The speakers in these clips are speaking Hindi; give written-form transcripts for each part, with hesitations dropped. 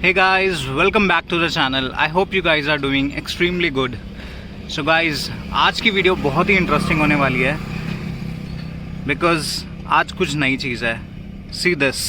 Hey guys, welcome back to the channel. I hope you guys are doing extremely good. So guys, आज की वीडियो बहुत ही इंटरेस्टिंग होने वाली है because आज कुछ नई चीज़ है. See this.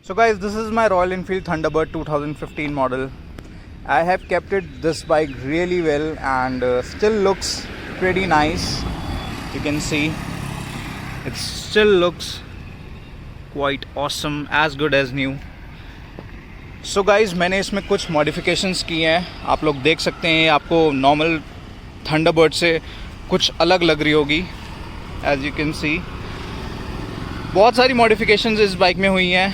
So guys, this is my Royal Enfield Thunderbird 2015 model. I have kept this bike really well and still looks pretty nice. You can see it still looks quite awesome, as good as new. So guys, मैंने इसमें कुछ modifications किए हैं. आप लोग देख सकते हैं आपको normal Thunderbird से कुछ अलग लग रही होगी. As you can see, बहुत सारी modifications इस बाइक में हुई हैं.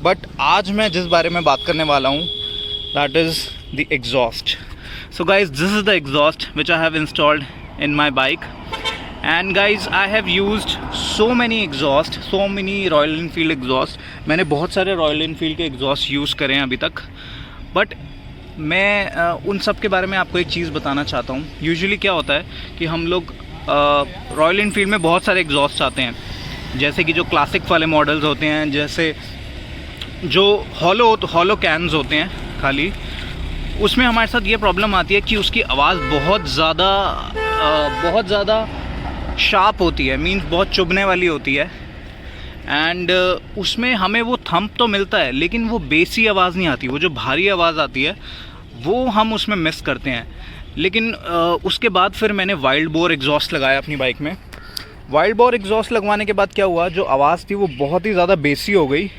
बट आज मैं जिस बारे में बात करने वाला हूँ that is the exhaust. So guys, this is the exhaust which I have installed in my bike. And guys, I have used so many exhaust, so many royal Enfield exhaust. मैंने बहुत सारे रॉयल इनफील्ड के एग्जॉस्ट यूज़ करे हैं अभी तक. बट मैं उन सब के बारे में आपको एक चीज़ बताना चाहता हूँ. यूजुअली क्या होता है कि हम लोग रॉयल इनफील्ड में बहुत सारे एग्जॉस्ट आते हैं, जैसे कि जो क्लासिक वाले मॉडल्स होते हैं, जैसे जो हॉलो कैन्स होते हैं खाली, उसमें हमारे साथ ये प्रॉब्लम आती है कि उसकी आवाज़ बहुत ज़्यादा शार्प होती है, मीन्स बहुत चुभने वाली होती है. एंड उसमें हमें वो थंप तो मिलता है लेकिन वो बेसी आवाज़ नहीं आती. वो जो भारी आवाज़ आती है वो हम उसमें मिस करते हैं. लेकिन उसके बाद फिर मैंने वाइल्ड बोर एग्जॉस्ट लगाया अपनी बाइक में. वाइल्ड बोर एग्जॉस्ट लगवाने के बाद क्या हुआ, जो आवाज़ थी वो बहुत ही ज़्यादा बेसी हो गई.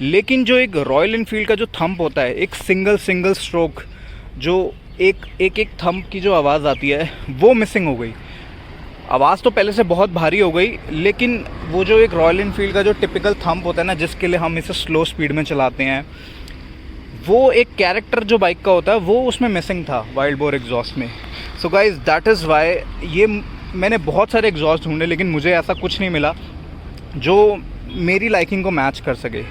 लेकिन जो एक रॉयल इनफील्ड का जो थंप होता है, एक सिंगल स्ट्रोक, जो एक थंप की जो आवाज़ आती है वो मिसिंग हो गई. आवाज़ तो पहले से बहुत भारी हो गई, लेकिन वो जो एक रॉयल इनफील्ड का जो टिपिकल थंप होता है ना, जिसके लिए हम इसे स्लो स्पीड में चलाते हैं, वो एक कैरेक्टर जो बाइक का होता है वो उसमें मिसिंग था वाइल्ड बोर एग्जॉस्ट में. So guys, that is why ये मैंने बहुत सारे एग्जॉस्ट ढूंढे लेकिन मुझे ऐसा कुछ नहीं मिला जो मेरी लाइकिंग को मैच कर सके.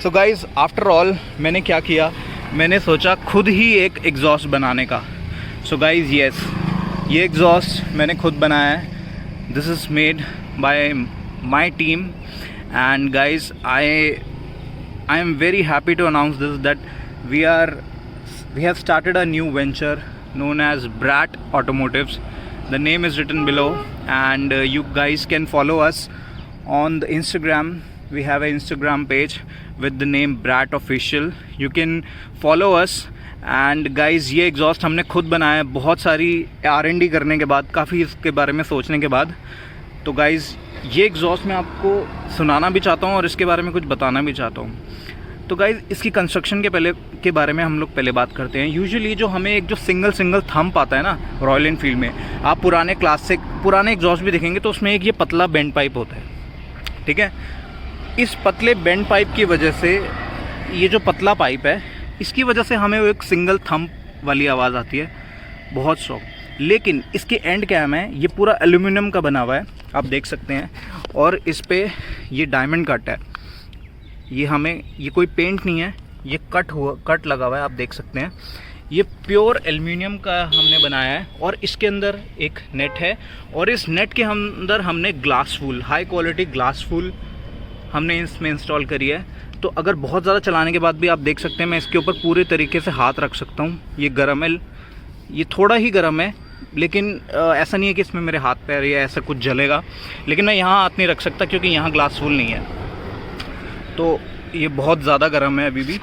सो गाइज़, आफ्टर ऑल मैंने क्या किया, मैंने सोचा खुद ही एक एग्जॉस्ट बनाने का. सो गाइज़, येस, ये एग्जॉस्ट मैंने खुद बनाया है. This is made by my team. And guys, I am very happy to announce this that we have started a new venture known as Brat Automotives. The name is written below and you guys can follow us on the Instagram. We have an Instagram page with the name Brat Official. You can follow us. And guys, ये एग्जॉस्ट हमने खुद बनाया है बहुत सारी R&D करने के बाद, काफ़ी इसके बारे में सोचने के बाद. तो गाइज़, ये एग्जॉस्ट मैं आपको सुनाना भी चाहता हूँ और इसके बारे में कुछ बताना भी चाहता हूँ. तो गाइज़, इसकी कंस्ट्रक्शन के बारे में हम लोग पहले बात करते हैं. यूजुअली जो हमें एक जो सिंगल थंप आता है ना रॉयल इनफील्ड में, आप पुराने एग्जॉस्ट भी देखेंगे तो उसमें एक ये पतला बेंड पाइप होता है. ठीक है, इस पतले बेंड पाइप की वजह से, ये जो पतला पाइप है इसकी वजह से हमें वो एक सिंगल थंप वाली आवाज़ आती है, बहुत स्ट्रॉन्ग. लेकिन इसके एंड कैम है, ये पूरा एल्यूमिनियम का बना हुआ है, आप देख सकते हैं. और इस पे ये डायमंड कट है. ये कोई पेंट नहीं है, ये कट लगा हुआ है, आप देख सकते हैं. ये प्योर एल्युमिनियम का हमने बनाया है. और इसके अंदर एक नेट है और इस नेट के अंदर हमने ग्लास फूल, हाई क्वालिटी ग्लास फूल हमने इसमें इंस्टॉल करी है. तो अगर बहुत ज़्यादा चलाने के बाद भी आप देख सकते हैं मैं इसके ऊपर पूरे तरीके से हाथ रख सकता हूँ. ये गर्म है, ये थोड़ा ही गर्म है, लेकिन ऐसा नहीं है कि इसमें मेरे हाथ पैर या ऐसा कुछ जलेगा. लेकिन मैं यहाँ हाथ नहीं रख सकता क्योंकि यहाँ ग्लास फूल नहीं है, तो ये बहुत ज़्यादा गर्म है अभी भी.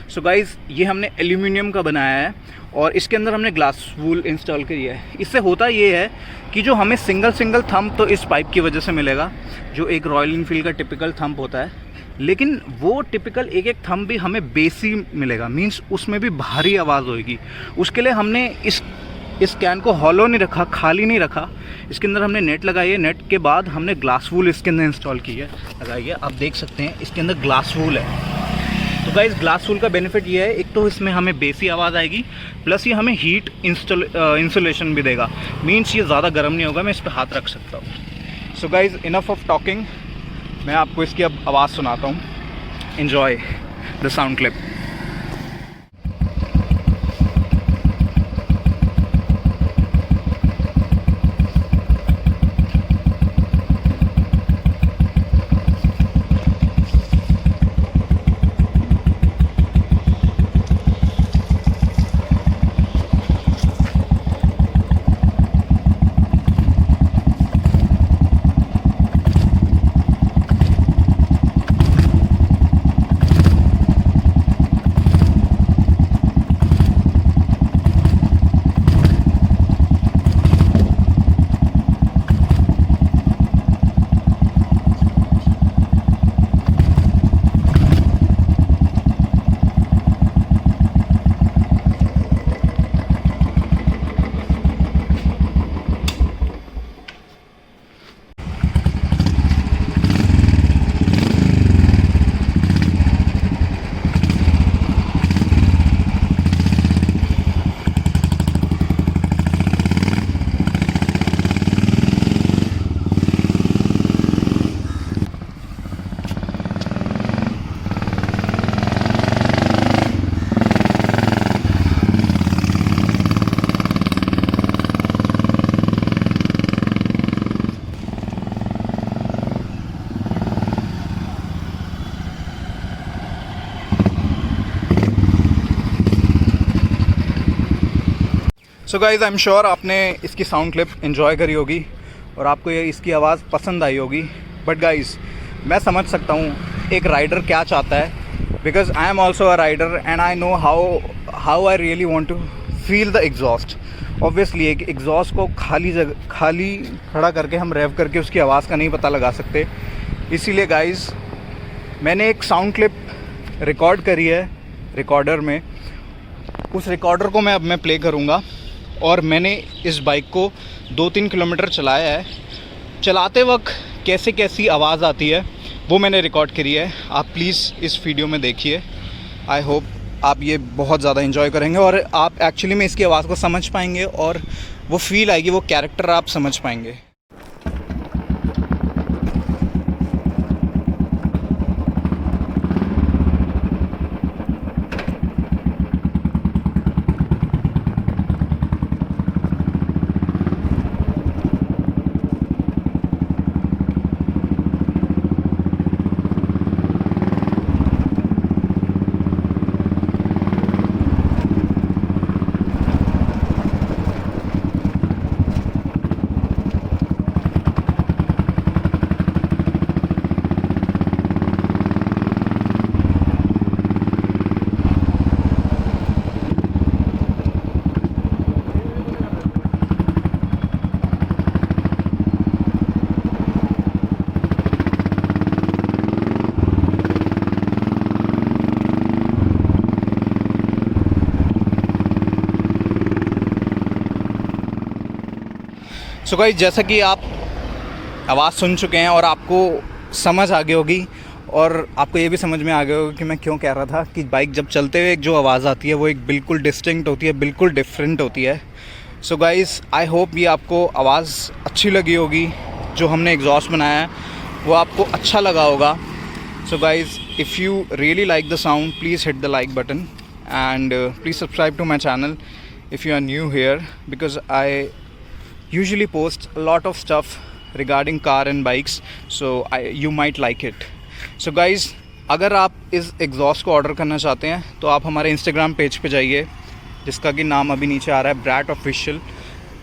सो गाइज़ ये हमने एल्यूमिनियम का बनाया है और इसके अंदर हमने ग्लास वूल इंस्टॉल करी है। इससे होता ये है कि जो हमें सिंगल थंब तो इस पाइप की वजह से मिलेगा, जो एक रॉयल इनफील्ड का टिपिकल थंब होता है, लेकिन वो टिपिकल एक थंब भी हमें बेसी मिलेगा, मींस उसमें भी भारी आवाज़ होएगी। उसके लिए हमने इस कैन को हॉलो नहीं रखा, खाली नहीं रखा, इसके अंदर हमने नेट लगाई है। नेट के बाद हमने ग्लास वूल इसके अंदर इंस्टॉल की है, लगाई है। आप देख सकते हैं इसके अंदर ग्लास वूल है। तो गाइस ग्लास वूल का बेनिफिट ये है, एक तो इसमें हमें बेसी आवाज़ आएगी, प्लस ये हमें हीट इंसुलेशन भी देगा, मींस ये ज़्यादा गर्म नहीं होगा, मैं इस पर हाथ रख सकता हूँ। So guys enough of talking, मैं आपको इसकी अब आवाज़ सुनाता हूँ। Enjoy the sound clip. So guys I am sure आपने इसकी साउंड क्लिप एंजॉय करी होगी और आपको ये इसकी आवाज़ पसंद आई होगी। बट गाइज़ मैं समझ सकता हूँ एक राइडर क्या चाहता है, because I am also a rider and I know how I really want to feel the exhaust. Obviously एक एग्जॉस्ट को खाली खड़ा करके हम रेव करके उसकी आवाज़ का नहीं पता लगा सकते। इसीलिए गाइज़ मैंने एक साउंड क्लिप रिकॉर्ड करी है रिकॉर्डर में, उस रिकॉर्डर को मैं प्ले करूँगा। और मैंने इस बाइक को 2-3 किलोमीटर चलाया है, चलाते वक्त कैसी आवाज़ आती है वो मैंने रिकॉर्ड करी है। आप प्लीज़ इस वीडियो में देखिए, आई होप आप ये बहुत ज़्यादा एंजॉय करेंगे और आप एक्चुअली में इसकी आवाज़ को समझ पाएंगे और वो फील आएगी, वो कैरेक्टर आप समझ पाएंगे। सो गाइस जैसा कि आप आवाज़ सुन चुके हैं और आपको समझ आ गई होगी और आपको ये भी समझ में आ गया होगा कि मैं क्यों कह रहा था कि बाइक जब चलते हुए एक जो आवाज़ आती है वो एक बिल्कुल डिस्टिंक्ट होती है, बिल्कुल डिफरेंट होती है। सो गाइस आई होप ये आपको आवाज़ अच्छी लगी होगी, जो हमने एग्जॉस्ट बनाया है वो आपको अच्छा लगा होगा। So guys if you really like the sound please hit the like button and please subscribe to my channel if you are new here, because I usually post a lot of stuff regarding car and bikes, so you might like it. So guys, अगर आप इस एग्जॉस्ट को ऑर्डर करना चाहते हैं तो आप हमारे इंस्टाग्राम पेज पे जाइए, जिसका कि नाम अभी नीचे आ रहा है ब्रैट ऑफिशियल।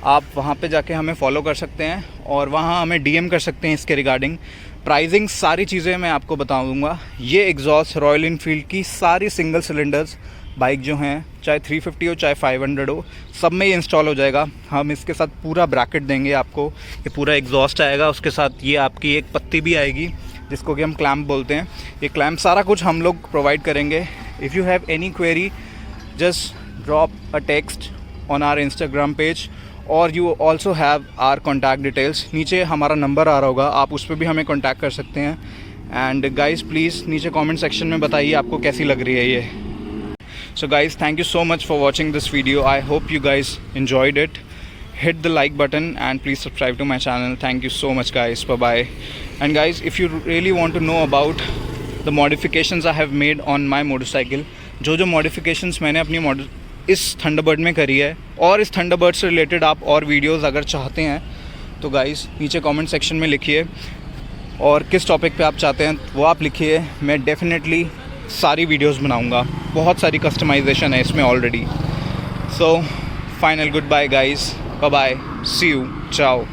आप वहाँ पे जाके हमें फॉलो कर सकते हैं और वहाँ हमें डीएम कर सकते हैं इसके रिगार्डिंग। प्राइसिंग सारी चीज़ें मैं आपको बता दूँगा। ये एग्जॉस्ट रॉयल इनफील्ड की सारी सिंगल सिलेंडर्स बाइक जो हैं, चाहे 350 हो चाहे 500 हो, सब में ये इंस्टॉल हो जाएगा। हम इसके साथ पूरा ब्रैकेट देंगे आपको, ये पूरा एग्जॉस्ट आएगा, उसके साथ ये आपकी एक पत्ती भी आएगी जिसको कि हम क्लैम्प बोलते हैं। ये क्लैम्प सारा कुछ हम लोग प्रोवाइड करेंगे। If you have any query just drop a text on our Instagram page और you also have our contact details. नीचे हमारा नंबर आ रहा होगा, आप उस पर भी हमें कॉन्टैक्ट कर सकते हैं। एंड गाइज़ प्लीज़ नीचे कमेंट सेक्शन में बताइए आपको कैसी लग रही है ये। So guys, thank you so much for watching this video. I hope you guys enjoyed it. Hit the like button and please subscribe to my channel. Thank you so much guys. Bye bye. And guys, if you really want to know about the modifications I have made on my motorcycle, जो modifications मैंने अपनी इस थंडरबर्ड में करी है और इस थंडरबर्ड से रिलेटेड आप और वीडियोस अगर चाहते हैं तो गाइस नीचे कमेंट सेक्शन में लिखिए, और किस टॉपिक पे आप चाहते हैं वो आप लिखिए। मैं डेफिनेटली सारी वीडियोस बनाऊंगा, बहुत सारी कस्टमाइजेशन है इसमें already. So final good bye guys, bye bye, see you, चाओ।